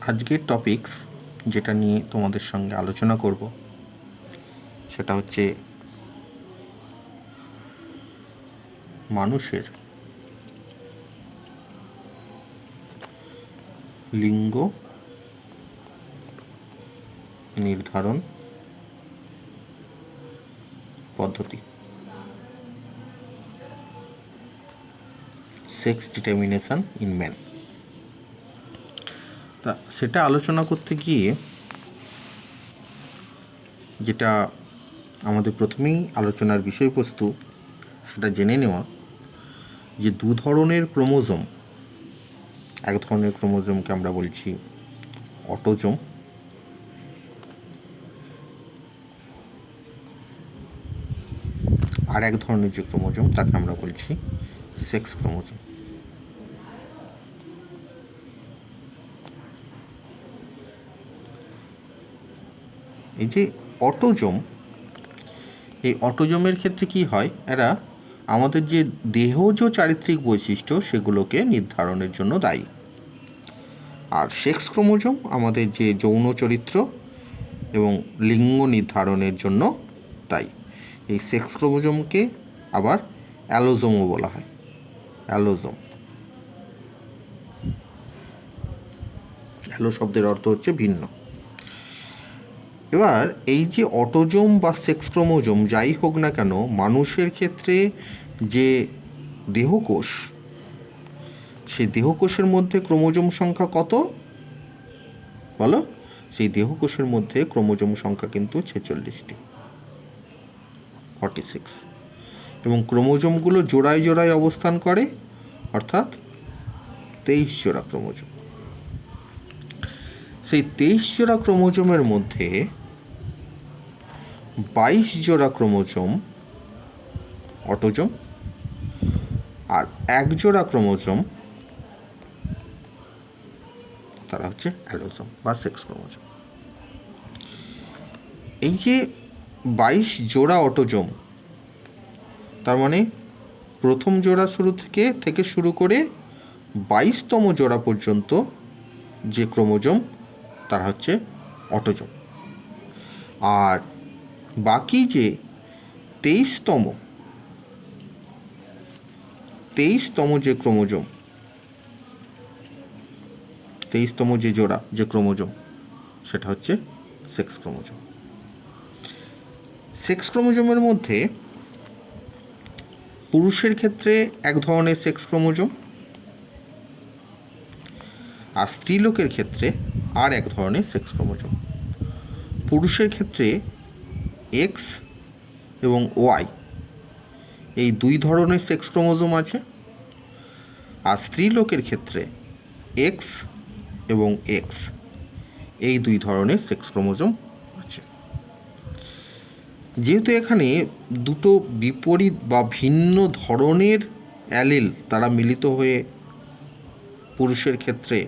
আজকের টপিকস যেটা নিয়ে তোমাদের সঙ্গে আলোচনা করব সেটা হচ্ছে মানুষের লিঙ্গ নির্ধারণ পদ্ধতি, সেক্স ডিটারমিনেশন ইন ম্যান। তা সেটা আলোচনা করতে গিয়ে যেটা আমাদের প্রথমেই আলোচনার বিষয়বস্তু সেটা জেনে নেওয়া যে দু ধরনের ক্রোমোজোম, এক ধরনের ক্রোমোজোমকে আমরা বলছি অটোজোম, আর এক ধরনের যে ক্রোমোজোম তাকে আমরা বলছি সেক্স ক্রোমোজোম। এই যে অটোজোম, এই অটোজোমের ক্ষেত্রে কি হয়, এরা আমাদের যে দেহজ চারিত্রিক বৈশিষ্ট্য সেগুলোকে নির্ধারণের জন্য দায়ী। আর সেক্স ক্রোমোজোম আমাদের যে যৌন চরিত্র এবং লিঙ্গ নির্ধারণের জন্য দায়ী। এই সেক্স ক্রোমোজোমকে আবার অ্যালোজোমও বলা হয়। অ্যালো শব্দের অর্থ হচ্ছে ভিন্ন। এবার এই যে অটোজোম বা সেক্স ক্রোমোজোম যাই হোক না কেন, মানুষের ক্ষেত্রে যে দেহকোষ, সেই দেহকোষের মধ্যে ক্রোমোজোম সংখ্যা কত বলো? সেই দেহকোষের মধ্যে ক্রোমোজোম সংখ্যা কিন্তু 46টি, 46। এবং ক্রোমোজোমগুলো জোড়ায় জোড়ায় অবস্থান করে, অর্থাৎ 23 জোড়া ক্রোমোজোম। সেই 23 জোড়া ক্রোমোজোমের মধ্যে 22 জোড়া ক্রোমোজোম অটোজোম আর 1 জোড়া ক্রোমোজোম তারা হচ্ছে অ্যালোজোম বা সেক্স ক্রোমোজোম। এই যে 22 জোড়া অটোজোম, তার মানে প্রথম জোড়া থেকে শুরু করে 22তম জোড়া পর্যন্ত যে ক্রোমোজোম তারা হচ্ছে অটোজোম। আর বাকি যে 23তম যে ক্রোমোজোম, 23তম যে জোড়া যে ক্রোমোজোম সেটা হচ্ছে সেক্স ক্রোমোজোম। সেক্স ক্রোমোজোমের মধ্যে পুরুষের ক্ষেত্রে এক ধরনের সেক্স ক্রোমোজোম, আর স্ত্রীলোকের ক্ষেত্রে আর এক ধরনের সেক্স ক্রোমোজোম। পুরুষের ক্ষেত্রে এক্স এবং ওয়াই এই দুই ধরনের সেক্স ক্রোমোজোম আছে, আর স্ত্রীলোকের ক্ষেত্রে এক্স এবং এক্স এই দুই ধরনের সেক্স ক্রোমোজোম আছে। যেহেতু এখানে দুটো বিপরীত বা ভিন্ন ধরনের অ্যালিল তারা মিলিত হয়ে পুরুষের ক্ষেত্রে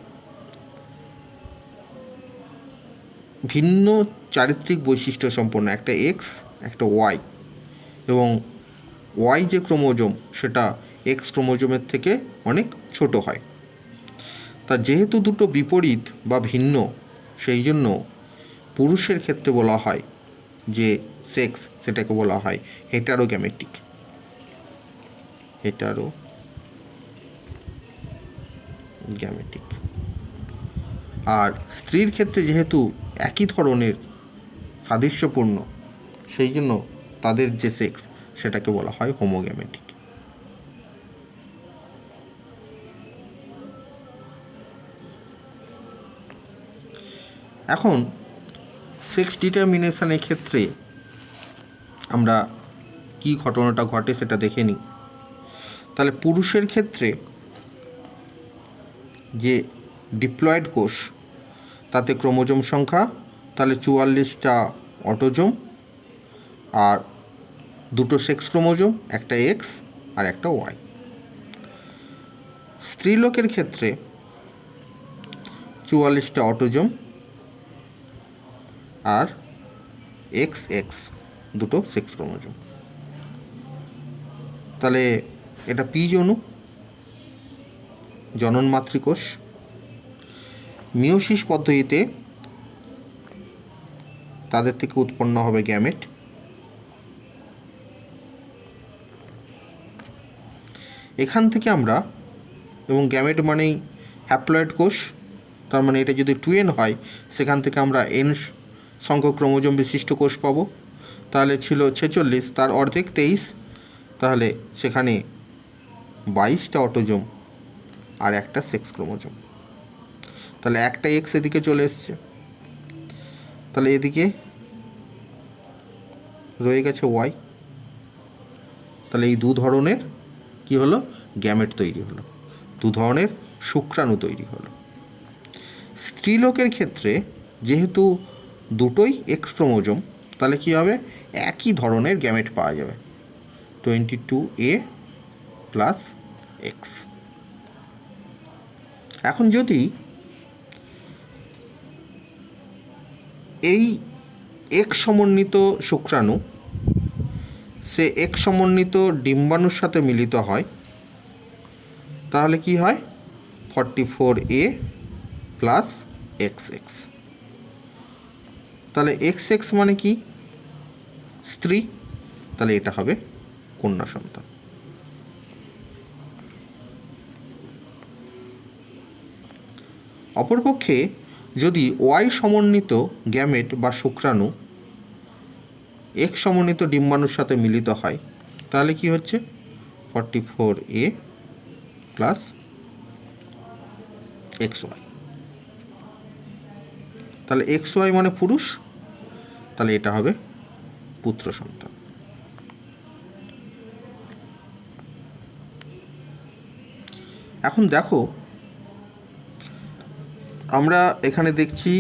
ভিন্ন চারিত্রিক বৈশিষ্ট্য সম্পন্ন, একটা এক্স একটা ওয়াই, এবং ওয়াই যে ক্রোমোজোম সেটা এক্স ক্রোমোজোমের থেকে অনেক ছোট হয়। তা যেহেতু দুটো বিপরীত বা ভিন্ন, সেই জন্য পুরুষের ক্ষেত্রে বলা হয় যে সেক্স, সেটাকে বলা হয় হেটারোগ্যামেটিক। আর স্ত্রীর ক্ষেত্রে যেহেতু একই ধরনের সাদৃশ্যপূর্ণ, সেই জন্য তাদের যে সেক্স সেটাকে বলা হয় হোমোগ্যামেটিক। এখন সেক্স ডিটারমিনেশনের ক্ষেত্রে আমরা কি ঘটনাটা ঘটে সেটা দেখে নিই। তাহলে পুরুষের ক্ষেত্রে যে ডিপ্লয়েড কোষ, তাতে ক্রোমোজোম সংখ্যা তাহলে 44টা অটোজোম আর দুটো সেক্স ক্রোমোজোম, একটা এক্স আর একটা ওয়াই। স্ত্রীলোকের ক্ষেত্রে 44টা অটোজোম আর এক্স এক্স দুটো সেক্স ক্রোমোজোম। তাহলে এটা পি জনন মাতৃকোষ। মিওসিস পদ্ধতিতে তাদের থেকে উৎপন্ন হবে গ্যামেট। এখান থেকে আমরা, এবং গ্যামেট মানেই হ্যাপ্লয়েড কোষ, তার মানে এটা যদি 2n হয় সেখান থেকে আমরা n সংখ্যক ক্রোমোজোম বিশিষ্ট কোষ পাবো। তাহলে ছিল 46, তার অর্ধেক 23, তাহলে সেখানে 22টা অটোজোম আর একটা সেক্স ক্রোমোজোম। তাহলে একটা এক্স এদিকে চলে এসছে, তাহলে এদিকে রয়ে গেছে ওয়াই। তাহলে এই দু ধরনের কি হলো, গ্যামেট তৈরি হলো, দু ধরনের শুক্রাণু তৈরি হলো। স্ত্রীলোকের ক্ষেত্রে যেহেতু দুটোই এক্স ক্রোমোজোম, তাহলে কি হবে, একই ধরনের গ্যামেট পাওয়া যাবে, 22A প্লাস এক্স। এখন যদি এই এক্স সমন্বিত শুক্রাণু সে এক্স সমন্বিত ডিম্বাণুর সাথে মিলিত হয়, তাহলে কি হয়, 44A প্লাস XX। তাহলে XX মানে কি, স্ত্রী, তাহলে এটা হবে কন্যা সন্তান। অপরপক্ষে যদি ওয়াই সমন্বিত গ্যামেট বা শুক্রাণু এক্স সমন্বিত ডিম্বাণুর সাথে মিলিত হয়, তাহলে কি হচ্ছে, 44A প্লাস XY। তাহলে XY মানে পুরুষ, তাহলে এটা হবে পুত্র সন্তান। এখন দেখো, আমরা এখানে দেখছি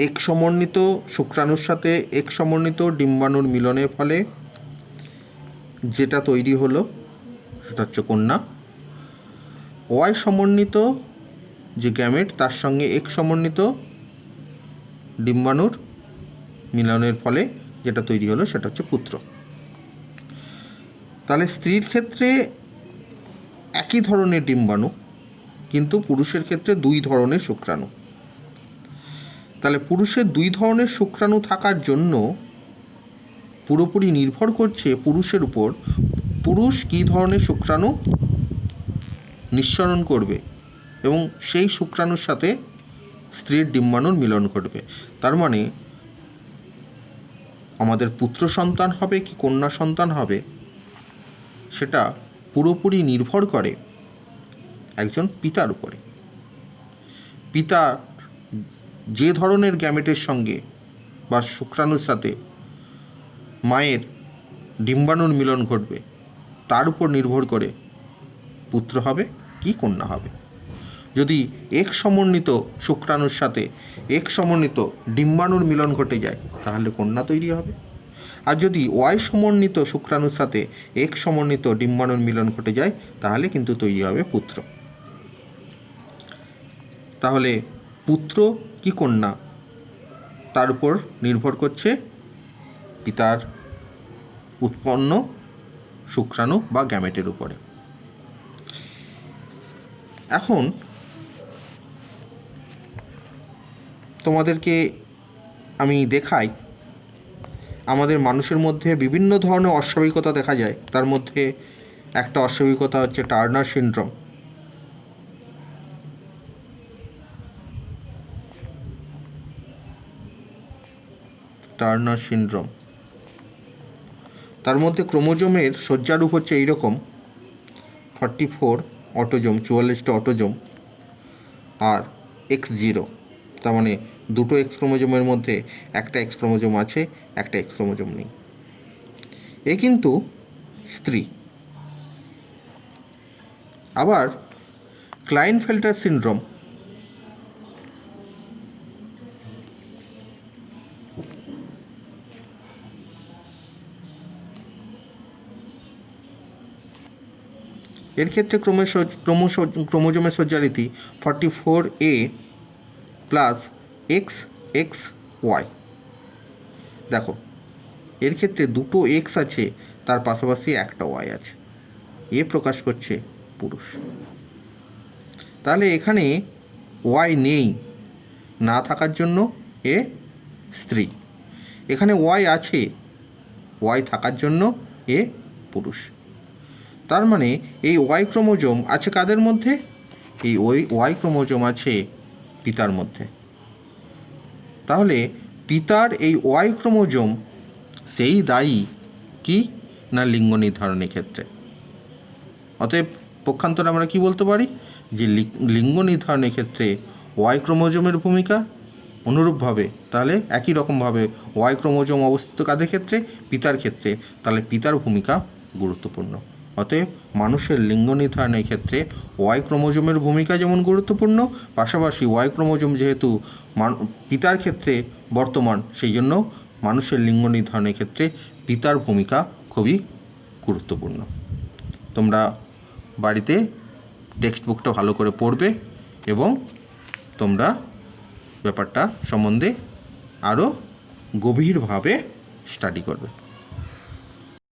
এক সমন্বিত শুক্রাণুর সাথে এক সমন্বিত ডিম্বাণুর মিলনের ফলে যেটা তৈরি হলো সেটা হচ্ছে কন্যা। ওয়াই সমন্বিত যে গ্যামেট তার সঙ্গে এক সমন্বিত ডিম্বাণুর মিলনের ফলে যেটা তৈরি হলো সেটা হচ্ছে পুত্র। তাহলে স্ত্রীর ক্ষেত্রে একই ধরনের ডিম্বাণু, কিন্তু পুরুষের ক্ষেত্রে দুই ধরনের শুক্রাণু। তাহলে পুরুষের দুই ধরনের শুক্রাণু থাকার জন্য পুরোপুরি নির্ভর করছে পুরুষের উপর, পুরুষ কী ধরনের শুক্রাণু নিঃসরণ করবে এবং সেই শুক্রাণুর সাথে স্ত্রীর ডিম্বাণুর মিলন ঘটবে। তার মানে আমাদের পুত্র সন্তান হবে কি কন্যা সন্তান হবে সেটা পুরোপুরি নির্ভর করে একজন পিতার উপরে। পিতা যে ধরনের গ্যামেটের সঙ্গে বা শুক্রাণুর সাথে মায়ের ডিম্বাণুর মিলন ঘটবে তার উপর নির্ভর করে পুত্র হবে কি কন্যা হবে। যদি এক সমন্বিত শুক্রাণুর সাথে এক সমন্বিত ডিম্বাণুর মিলন ঘটে যায় তাহলে কন্যা তৈরি হবে, আর যদি ওয়াই সমন্বিত শুক্রাণুর সাথে এক সমন্বিত ডিম্বাণুর মিলন ঘটে যায় তাহলে কিন্তু তৈরি হবে পুত্র। তাহলে পুত্র কি কন্যা তার উপর নির্ভর করছে পিতার উৎপন্ন শুক্রাণু বা গ্যামেটের উপরে। এখন তোমাদেরকে আমি দেখাই আমাদের মানুষের মধ্যে বিভিন্ন ধরনের অস্বাভাবিকতা দেখা যায়, তার মধ্যে একটা অস্বাভাবিকতা হচ্ছে টার্নার সিনড্রোম। টার্নার সিনড্রোম, তার মধ্যে ক্রোমোজোমের সজ্জারূপ হচ্ছে এইরকম, 44 অটোজোম, 44টা অটোজোম আর X0, তার মানে দুটো এক্স ক্রোমোজোমের মধ্যে একটা এক্স ক্রোমোজোম আছে, একটা এক্স ক্রোমোজোম নেই। এ কিন্তু স্ত্রী। আবার ক্লাইনফেল্টার সিনড্রোম, এর ক্ষেত্রে ক্রোমোজোমের সজ্জারীতি 44A প্লাস XXY। দেখো এর ক্ষেত্রে দুটো এক্স আছে, তার পাশাপাশি একটা ওয়াই আছে, এ প্রকাশ করছে পুরুষ। তাহলে এখানে ওয়াই নেই, না থাকার জন্য এ স্ত্রী। এখানে ওয়াই আছে, ওয়াই থাকার জন্য এ পুরুষ। তার মানে এই ওয়াই ক্রোমোজোম আছে কাদের মধ্যে? এই ওয়াই ক্রোমোজোম আছে পিতার মধ্যে। তাহলে পিতার এই ওয়াই ক্রোমোজোম সেই দায়ী কি না লিঙ্গ নির্ধারণের ক্ষেত্রে। অতএব পক্ষান্তরে আমরা কি বলতে পারি যে লিঙ্গ নির্ধারণের ক্ষেত্রে ওয়াই ক্রোমোজোমের ভূমিকা অনুরূপভাবে তাহলে একই রকমভাবে ওয়াই ক্রোমোজোম অবস্থিত কাদের ক্ষেত্রে? পিতার ক্ষেত্রে। তাহলে পিতার ভূমিকা গুরুত্বপূর্ণ। অতএব মানুষের লিঙ্গ নির্ধারণের ক্ষেত্রে ওয়াই ক্রোমোজোমের ভূমিকা যেমন গুরুত্বপূর্ণ, পাশাপাশি ওয়াই ক্রোমোজোম যেহেতু পিতার ক্ষেত্রে বর্তমান, সেই জন্য মানুষের লিঙ্গ নির্ধারণের ক্ষেত্রে পিতার ভূমিকা খুবই গুরুত্বপূর্ণ। তোমরা বাড়িতে টেক্সট বুকটা ভালো করে পড়বে এবং তোমরা ব্যাপারটা সম্বন্ধে আরও গভীরভাবে স্টাডি করবে।